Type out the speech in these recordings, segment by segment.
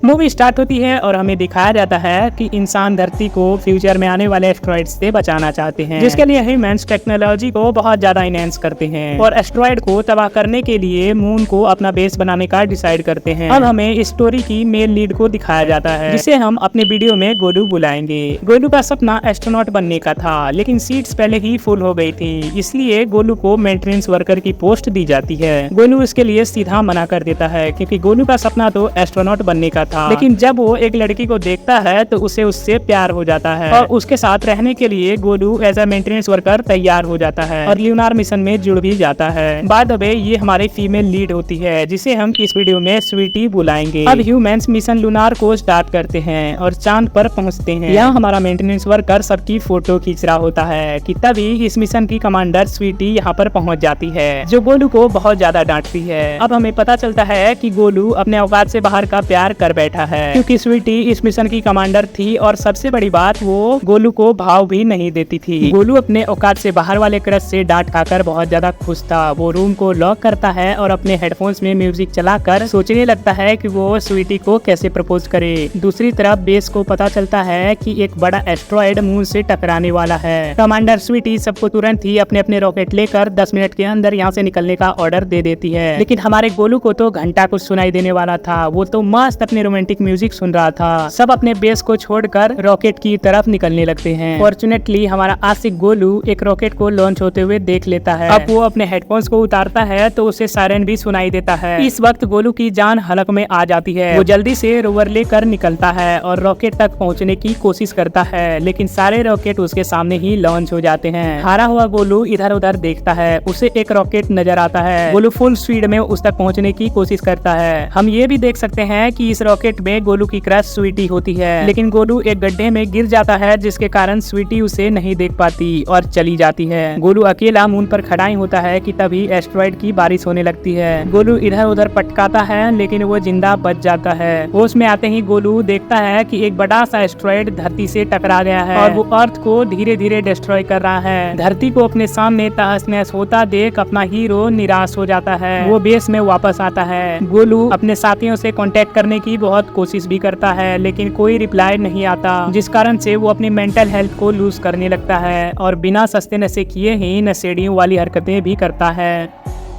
Movie start होती है और हमें दिखाया जाता है कि इंसान धरती को फ्यूचर में आने वाले एस्ट्रॉइड से बचाना चाहते हैं, जिसके लिए ह्यूमंस टेक्नोलॉजी को बहुत ज्यादा इनहेंस करते हैं और एस्ट्रॉइड को तबाह करने के लिए मून को अपना बेस बनाने का डिसाइड करते हैं। अब हमें इस स्टोरी की मेन लीड को दिखाया जाता है, जिसे हम अपने वीडियो में गोलू बुलाएंगे। गोलू का सपना एस्ट्रोनॉट बनने का था, लेकिन सीट्स पहले ही फुल हो गई थी, इसलिए गोलू को मेंटेनेंस वर्कर की पोस्ट दी जाती है। गोलू इसके लिए सीधा मना कर देता है, क्योंकि गोलू का सपना तो एस्ट्रोनॉट बनने का था। लेकिन जब वो एक लड़की को देखता है तो उसे उससे प्यार हो जाता है और उसके साथ रहने के लिए Golu as a maintenance worker तैयार हो जाता है और ल्यूनार मिशन में जुड़ भी जाता है। बाय द वे, ये हमारी फीमेल लीड होती है, जिसे हम इस वीडियो में स्वीटी बुलाएंगे। अब ह्यूमंस मिशन लूनार को स्टार्ट करते हैं और चांद पर पहुंचते हैं। यहाँ हमारा मेंटेनेंस वर्कर सबकी फोटो खींच रहा होता है कि तभी इस मिशन की कमांडर स्वीटी यहाँ पर पहुंच जाती है, जो गोलू को बहुत ज्यादा डांटती है। अब हमें पता चलता है कि गोलू अपने औकात से बाहर का प्यार कर बैठा है, क्योंकि स्वीटी इस मिशन की कमांडर थी और सबसे बड़ी बात, वो गोलू को भाव भी नहीं देती थी। गोलू अपने औकात से बाहर वाले क्रश से डांट खाकर बहुत ज्यादा खुश था। वो रूम को लॉक करता है और अपने हेडफोन्स में म्यूजिक चलाकर सोचने लगता है कि वो स्वीटी को कैसे प्रपोज करे। दूसरी तरफ बेस को पता चलता है कि एक बड़ा एस्ट्रॉइड मून से टकराने वाला है। कमांडर स्वीटी सबको तुरंत ही अपने अपने रॉकेट लेकर 10 मिनट के अंदर यहाँ से निकलने का ऑर्डर दे देती है। लेकिन हमारे गोलू को तो घंटा कुछ सुनाई देने वाला था। वो तो मस्त अपने रोमांटिक म्यूजिक सुन रहा था। सब अपने बेस को छोड़कर रॉकेट की तरफ निकलने लगते हैं। फॉर्चुनेटली हमारा आशिक गोलू एक रॉकेट को लॉन्च होते हुए देख लेता है। अब वो अपने हेडफोन्स को उतारता है तो उसे सायरन भी सुनाई देता है। इस वक्त गोलू की जान हलक में आ जाती है। वो जल्दी से रोवर लेकर निकलता है और रॉकेट तक पहुंचने की कोशिश करता है, लेकिन सारे रॉकेट उसके सामने ही लॉन्च हो जाते हैं। हारा हुआ गोलू इधर उधर देखता है, उसे एक रॉकेट नजर आता है। गोलू फुल स्पीड में उस तक पहुंचने की कोशिश करता है। हम ये भी देख सकते हैं कि इस रॉकेट में गोलू की क्रश स्वीटी होती है, लेकिन गोलू एक गड्ढे में गिर जाता है, जिसके कारण स्वीटी उसे नहीं देख पाती और चली जाती है। गोलू अकेला मून पर खड़ा ही होता है कि तभी एस्ट्रॉइड की बारिश होने लगती है। गोलू इधर उधर पटकाता है, लेकिन वो जिंदा बच जाता है। होश में आते ही गोलू देखता है कि एक बड़ा सा एस्ट्रॉइड धरती से टकरा गया है और वो अर्थ को धीरे धीरे डिस्ट्रॉय कर रहा है। धरती को अपने सामने तहस नहस होता देख अपना हीरो निराश हो जाता है। वो बेस में वापस आता है। गोलू अपने साथियों से कांटेक्ट करने की बहुत कोशिश भी करता है, लेकिन कोई रिप्लाई नहीं आता, जिस कारण से वो अपनी मेंटल हेल्थ को लूज करने लगता है और बिना सस्ते नशे किए ही नशेड़ियों वाली हरकतें भी करता है।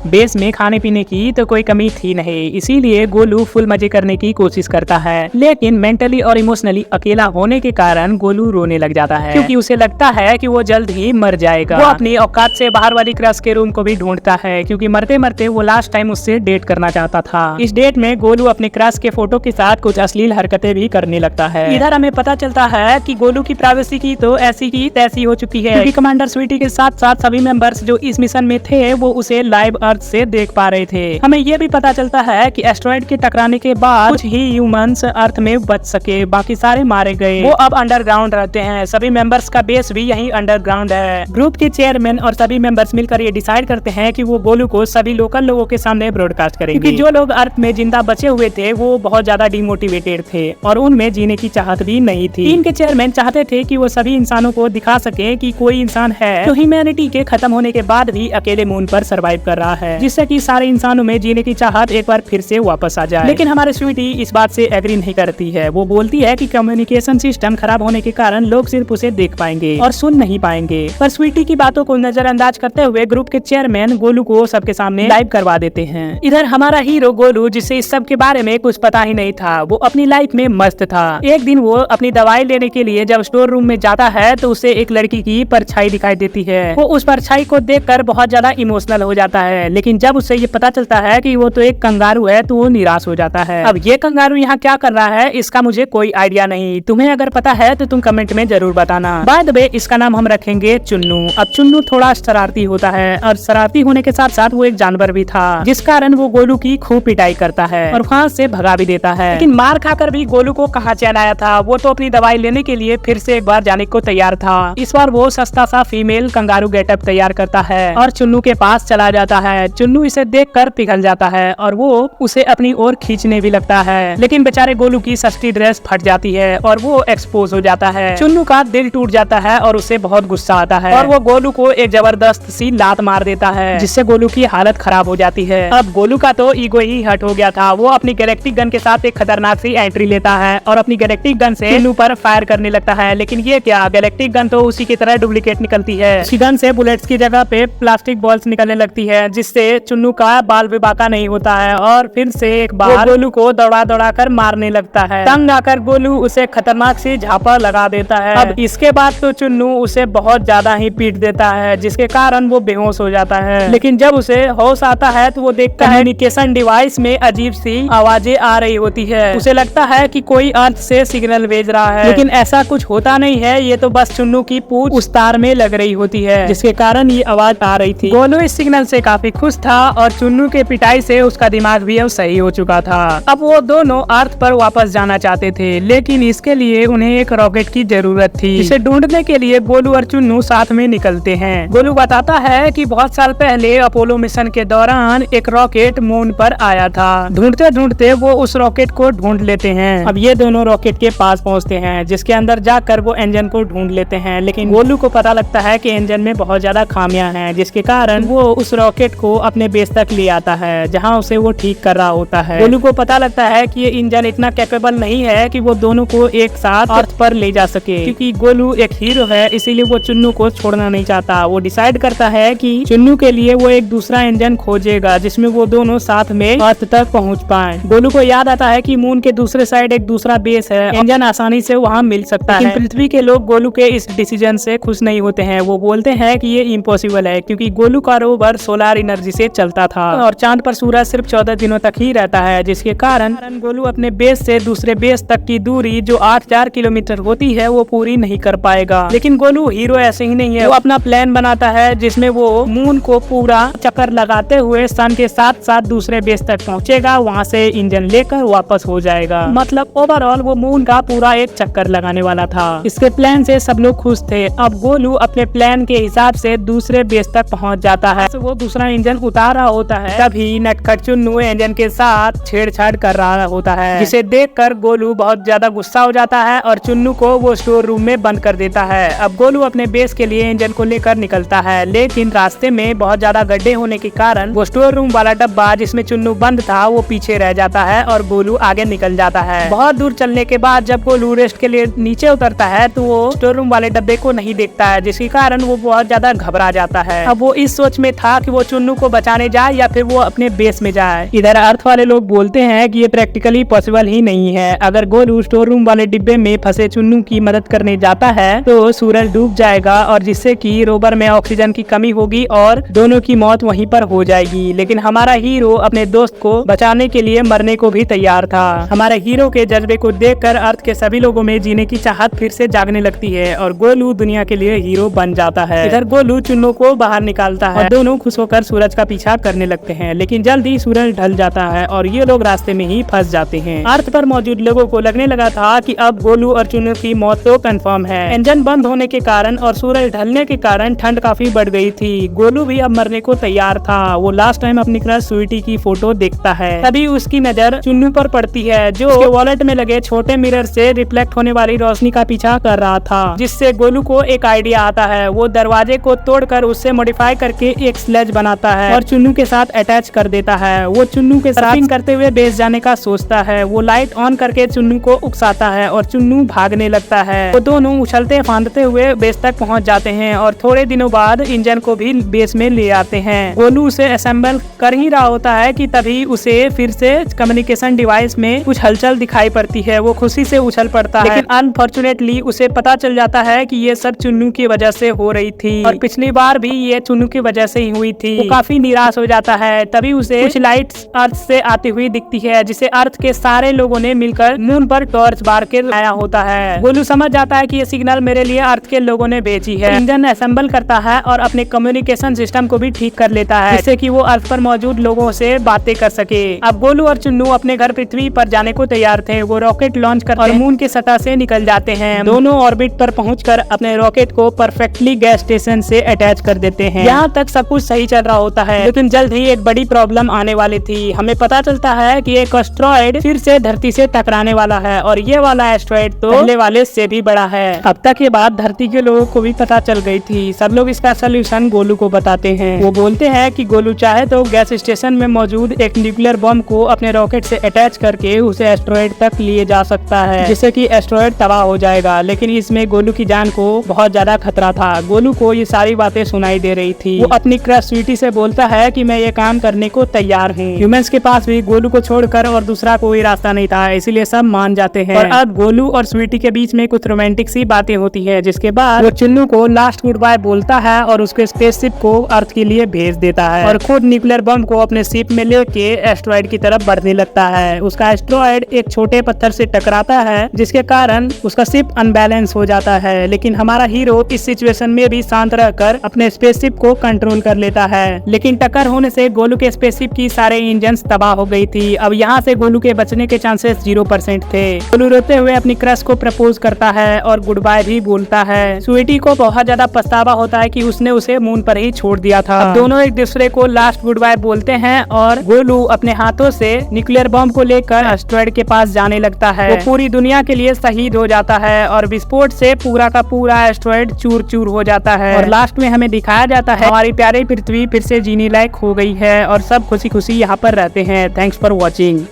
बेस में खाने पीने की तो कोई कमी थी नहीं, इसीलिए गोलू फुल मजे करने की कोशिश करता है, लेकिन मेंटली और इमोशनली अकेला होने के कारण गोलू रोने लग जाता है, क्योंकि उसे लगता है कि वो जल्द ही मर जाएगा। वो अपनी औकात से बाहर वाली क्रश के रूम को भी ढूंढता है, क्योंकि मरते मरते वो लास्ट टाइम उससे डेट करना चाहता था। इस डेट में गोलू अपने क्रश के फोटो के साथ कुछ अश्लील हरकतें भी करने लगता है। इधर हमें पता चलता है कि गोलू की प्राइवेसी की तो ऐसी की तैसी हो चुकी है, क्योंकि कमांडर स्वीटी के साथ साथ सभी मेंबर्स जो इस मिशन में थे वो उसे लाइव अर्थ से देख पा रहे थे। हमें ये भी पता चलता है कि एस्ट्रॉइड के टकराने के बाद कुछ ही ह्यूमंस अर्थ में बच सके, बाकी सारे मारे गए। वो अब अंडरग्राउंड रहते हैं। सभी मेंबर्स का बेस भी यही अंडरग्राउंड है। ग्रुप के चेयरमैन और सभी मेंबर्स मिलकर ये डिसाइड करते हैं कि वो गोलू को सभी लोकल लोगों के सामने ब्रॉडकास्ट करेंगे, क्योंकि जो लोग अर्थ में जिंदा बचे हुए थे वो बहुत ज्यादा डिमोटिवेटेड थे और उनमें जीने की चाहत भी नहीं थी। टीम के चेयरमैन चाहते थे कि वो सभी इंसानों को दिखा सके कि कोई इंसान है जो ह्यूमैनिटी के खत्म होने के बाद भी अकेले मून पर सर्वाइव कर रहा है, जिससे कि सारे इंसानों में जीने की चाहत एक बार फिर से वापस आ जाए। लेकिन हमारे स्वीटी इस बात से एग्री नहीं करती है। वो बोलती है कि कम्युनिकेशन सिस्टम खराब होने के कारण लोग सिर्फ उसे देख पाएंगे और सुन नहीं पाएंगे। पर स्वीटी की बातों को नजरअंदाज करते हुए ग्रुप के चेयरमैन गोलू को सबके सामने लाइव करवा देते हैं। इधर हमारा हीरो गोलू, जिसे इस सब के बारे में कुछ पता ही नहीं था, वो अपनी लाइफ में मस्त था। एक दिन वो अपनी दवाई लेने के लिए जब स्टोर रूम में जाता है तो उसे एक लड़की की परछाई दिखाई देती है। वो उस परछाई को देखकर बहुत ज्यादा इमोशनल हो जाता है, लेकिन जब उसे ये पता चलता है कि वो तो एक कंगारू है तो वो निराश हो जाता है। अब ये कंगारू यहाँ क्या कर रहा है इसका मुझे कोई आइडिया नहीं। तुम्हें अगर पता है तो तुम कमेंट में जरूर बताना। बाय द वे, इसका नाम हम रखेंगे चुन्नू। अब चुन्नू थोड़ा शरारती होता है और शरारती होने के साथ साथ वो एक जानवर भी था, जिस कारण वो गोलू की खूब पिटाई करता है और वहाँ से भगा भी देता है। लेकिन मार खाकर भी गोलू को कहाँ चैन आया था। वो तो अपनी दवाई लेने के लिए फिर से एक बार जाने को तैयार था। इस बार वो सस्ता सा फीमेल कंगारू गेटअप तैयार करता है और चुन्नू के पास चला जाता है है। चुन्नू इसे देखकर पिघल जाता है और वो उसे अपनी ओर खींचने भी लगता है, लेकिन बेचारे गोलू की सस्ती ड्रेस फट जाती है और वो एक्सपोज हो जाता है। चुन्नू का दिल टूट जाता है और उसे बहुत गुस्सा आता है और वो गोलू को एक जबरदस्त सी लात मार देता है, जिससे गोलू की हालत खराब हो जाती है। अब गोलू का तो ईगो ही हट हो गया था। वो अपनी गैलेक्टिक गन के साथ एक खतरनाक सी एंट्री लेता है और अपनी गैलेक्टिक गन से चुन्नू पर फायर करने लगता है, लेकिन ये क्या, गैलेक्टिक गन तो उसी की तरह डुप्लीकेट निकलती है। उसी गन से बुलेट्स की जगह पे प्लास्टिक बॉल्स निकलने लगती है, जिससे चुन्नू का बाल भी बाका नहीं होता है और फिर से एक बार गोलू को दौड़ा दौड़ा कर मारने लगता है। तंग आकर गोलू उसे खतरनाक सी झापा लगा देता है। अब इसके बाद तो चुन्नू उसे बहुत ज्यादा ही पीट देता है, जिसके कारण वो बेहोश हो जाता है। लेकिन जब उसे होश आता है तो वो देखता है कम्युनिकेशन डिवाइस में अजीब सी आवाजें आ रही होती है। उसे लगता है कि कोई अर्थ से सिग्नल भेज रहा है, लेकिन ऐसा कुछ होता नहीं है। ये तो बस चुन्नू की पूंछ उस तार में लग रही होती है, जिसके कारण ये आवाज आ रही थी। गोलू इस सिग्नल से काफी खुश था और चुन्नू के पिटाई से उसका दिमाग भी अब सही हो चुका था। अब वो दोनों अर्थ पर वापस जाना चाहते थे, लेकिन इसके लिए उन्हें एक रॉकेट की जरूरत थी, जिसे ढूंढने के लिए गोलू और चुन्नू साथ में निकलते हैं। गोलू बताता है कि बहुत साल पहले अपोलो मिशन के दौरान एक रॉकेट मून पर आया था। ढूंढते ढूंढते वो उस रॉकेट को ढूंढ लेते हैं। अब ये दोनों रॉकेट के पास पहुंचते हैं, जिसके अंदर जाकर वो इंजन को ढूंढ लेते हैं, लेकिन गोलू को पता लगता है कि इंजन में बहुत ज्यादा खामियां हैं, जिसके कारण वो उस रॉकेट को अपने बेस तक ले आता है, जहाँ उसे वो ठीक कर रहा होता है। गोलू को पता लगता है कि ये इंजन इतना कैपेबल नहीं है कि वो दोनों को एक साथ अर्थ पर ले जा सके, क्योंकि गोलू एक हीरो है, इसीलिए वो चुन्नू को छोड़ना नहीं चाहता। वो डिसाइड करता है कि चुन्नू के लिए वो एक दूसरा इंजन खोजेगा, जिसमें वो दोनों साथ में अर्थ तक पहुंच पाए। गोलू को याद आता है कि मून के दूसरे साइड एक दूसरा बेस है, इंजन आसानी से वहाँ मिल सकता है। पृथ्वी के लोग गोलू के इस डिसीजन से खुश नहीं होते हैं। वो बोलते हैं कि ये इम्पॉसिबल है, क्योंकि गोलू का रोवर सोलर एनर्जी से चलता था और चांद पर सूरज सिर्फ 14 दिनों तक ही रहता है, जिसके कारण गोलू अपने बेस से दूसरे बेस तक की दूरी जो 8000 किलोमीटर होती है वो पूरी नहीं कर पाएगा। लेकिन गोलू हीरो ऐसे ही नहीं है। वो अपना प्लान बनाता है, जिसमें वो मून को पूरा चक्कर लगाते हुए सन के साथ साथ दूसरे बेस तक पहुंचेगा, वहां से इंजन लेकर वापस हो जाएगा। मतलब ओवरऑल वो मून का पूरा एक चक्कर लगाने वाला था। इसके प्लान से सब लोग खुश थे। अब गोलू अपने प्लान के हिसाब से दूसरे बेस तक पहुंच जाता है। वो दूसरा इंजन उतार रहा होता है, तभी नटखट चुन्नू इंजन के साथ छेड़छाड़ कर रहा होता है, जिसे देखकर गोलू बहुत ज्यादा गुस्सा हो जाता है और चुन्नू को वो स्टोर रूम में बंद कर देता है। अब गोलू अपने बेस के लिए इंजन को लेकर निकलता है, लेकिन रास्ते में बहुत ज्यादा गड्ढे होने के कारण वो स्टोर रूम वाला डब्बा जिसमें चुन्नू बंद था वो पीछे रह जाता है और गोलू आगे निकल जाता है। बहुत दूर चलने के बाद जब गोलू रेस्ट के लिए नीचे उतरता है तो वो स्टोर रूम वाले डब्बे को नहीं देखता है, जिसके कारण वो बहुत ज्यादा घबरा जाता है। अब वो इस सोच में था कि वो चुन्नू को बचाने जाए या फिर वो अपने बेस में जाए। इधर अर्थ वाले लोग बोलते हैं कि ये प्रैक्टिकली पॉसिबल ही नहीं है। अगर गोलू स्टोर रूम वाले डिब्बे में फंसे चुन्नू की मदद करने जाता है तो सूरज डूब जाएगा और जिससे कि रोवर में ऑक्सीजन की कमी होगी और दोनों की मौत वहीं पर हो जाएगी। लेकिन हमारा हीरो अपने दोस्त को बचाने के लिए मरने को भी तैयार था। हमारे हीरो के जज्बे को देखकर अर्थ के सभी लोगों में जीने की चाहत फिर से जागने लगती है और गोलू दुनिया के लिए हीरो बन जाता है। इधर गोलू चुन्नू को बाहर निकालता है और दोनों खुश होकर सूरज का पीछा करने लगते हैं, लेकिन जल्द ही सूरज ढल जाता है और ये लोग रास्ते में ही फंस जाते हैं। अर्थ पर मौजूद लोगों को लगने लगा था कि अब गोलू और चुन्नू की मौत तो कंफर्म है। इंजन बंद होने के कारण और सूरज ढलने के कारण ठंड काफी बढ़ गई थी। गोलू भी अब मरने को तैयार था। वो लास्ट टाइम अपनी क्रश स्वीटी की फोटो देखता है, तभी उसकी नजर चुन्नू पर पड़ती है, जो उसके वॉलेट में लगे छोटे मिरर से रिफ्लेक्ट होने वाली रोशनी का पीछा कर रहा था, जिससे गोलू को एक आइडिया आता है। वो दरवाजे को तोड़कर उससे मॉडिफाई करके एक स्लेज बनाता है और चुन्नू के साथ अटैच कर देता है। वो चुन्नू के सर्फिंग करते हुए बेस जाने का सोचता है। वो लाइट ऑन करके चुन्नू को उकसाता है और चुन्नू भागने लगता है। वो दोनों उछलते फांदते हुए बेस तक पहुंच जाते हैं और थोड़े दिनों बाद इंजन को भी बेस में ले आते हैं। गोलू उसे असेंबल कर ही रहा होता है कि तभी उसे फिर से कम्युनिकेशन डिवाइस में कुछ हलचल दिखाई पड़ती है। वो खुशी से उछल पड़ता है, लेकिन अनफॉर्चुनेटली उसे पता चल जाता है कि ये सब चुन्नू की वजह से हो रही थी और पिछली बार भी ये चुन्नू की वजह से ही हुई थी। वो काफी निराश हो जाता है। तभी उसे कुछ लाइट्स अर्थ से आती हुई दिखती है, जिसे अर्थ के सारे लोगों ने मिलकर मून पर टॉर्च बार के लाया होता है। गोलू समझ जाता है कि ये सिग्नल मेरे लिए अर्थ के लोगों ने भेजी है। इंजन असेंबल करता है और अपने कम्युनिकेशन सिस्टम को भी ठीक कर लेता है, जिससे कि वो अर्थ पर मौजूद लोगों से बातें कर सके। अब गोलू और चुन्नू अपने घर पृथ्वी पर जाने को तैयार थे। वो रॉकेट लॉन्च करते और मून की सतह से निकल जाते हैं। दोनों ऑर्बिट पर पहुंचकर अपने रॉकेट को परफेक्टली गैस स्टेशन से अटैच कर देते हैं। यहाँ तक सब कुछ सही चल रहा होता है, लेकिन जल्द ही एक बड़ी प्रॉब्लम आने वाली थी। हमें पता चलता है कि एक एस्टेरॉयड फिर से धरती से टकराने वाला है और ये वाला एस्टेरॉयड तो पहले वाले से भी बड़ा है। अब तक ये बात धरती के लोगों को भी पता चल गई थी। सब लोग इसका सोल्यूशन गोलू को बताते हैं। वो बोलते हैं कि गोलू चाहे तो गैस स्टेशन में मौजूद एक न्यूक्लियर बम को अपने रॉकेट से अटैच करके उसे एस्टेरॉयड तक लिए जा सकता है, जिससे कि एस्टेरॉयड तबाह हो जाएगा। लेकिन इसमें गोलू की जान को बहुत ज्यादा खतरा था। गोलू को ये सारी बातें सुनाई दे रही थी। वो अपनी क्रश स्वीटी से बोलता है कि मैं ये काम करने को तैयार हूँ। ह्यूमंस के पास भी गोलू को छोड़कर और दूसरा कोई रास्ता नहीं था, इसीलिए सब मान जाते हैं। और अब गोलू और स्वीटी के बीच में कुछ रोमांटिक सी बातें होती है, जिसके बाद वो चिन्नू को लास्ट गुड बाय बोलता है और उसके स्पेसशिप को अर्थ के लिए भेज देता है और खुद न्यूक्लियर बम को अपने शिप में लेके एस्टेरॉयड की तरफ बढ़ने लगता है। उसका एस्टेरॉयड एक छोटे पत्थर से टकराता है, जिसके कारण उसका शिप अनबैलेंस हो जाता है। लेकिन हमारा हीरो इस सिचुएशन में भी शांत रहकर अपने स्पेसशिप को कंट्रोल कर लेता है। लेकिन टक्कर होने से गोलू के स्पेसशिप की सारे इंजन तबाह हो गई थी। अब यहाँ से गोलू के बचने के चांसेस 0% थे। गोलू रोते हुए अपनी क्रश को प्रपोज करता है और गुड बाय भी बोलता है। स्वीटी को बहुत ज्यादा पछतावा होता है कि उसने उसे मून पर ही छोड़ दिया था। अब दोनों एक दूसरे को लास्ट गुड बाय बोलते हैं और गोलू अपने हाथों से न्यूक्लियर बम को लेकर एस्टेरॉयड के पास जाने लगता है। वो पूरी दुनिया के लिए शहीद हो जाता है और विस्फोट से पूरा का पूरा एस्टेरॉयड चूर चूर हो जाता है। और लास्ट में हमें दिखाया जाता है हमारी प्यारी पृथ्वी फिर से जीने लायक हो गई है और सब खुशी खुशी यहाँ पर रहते हैं। Thanks for watching.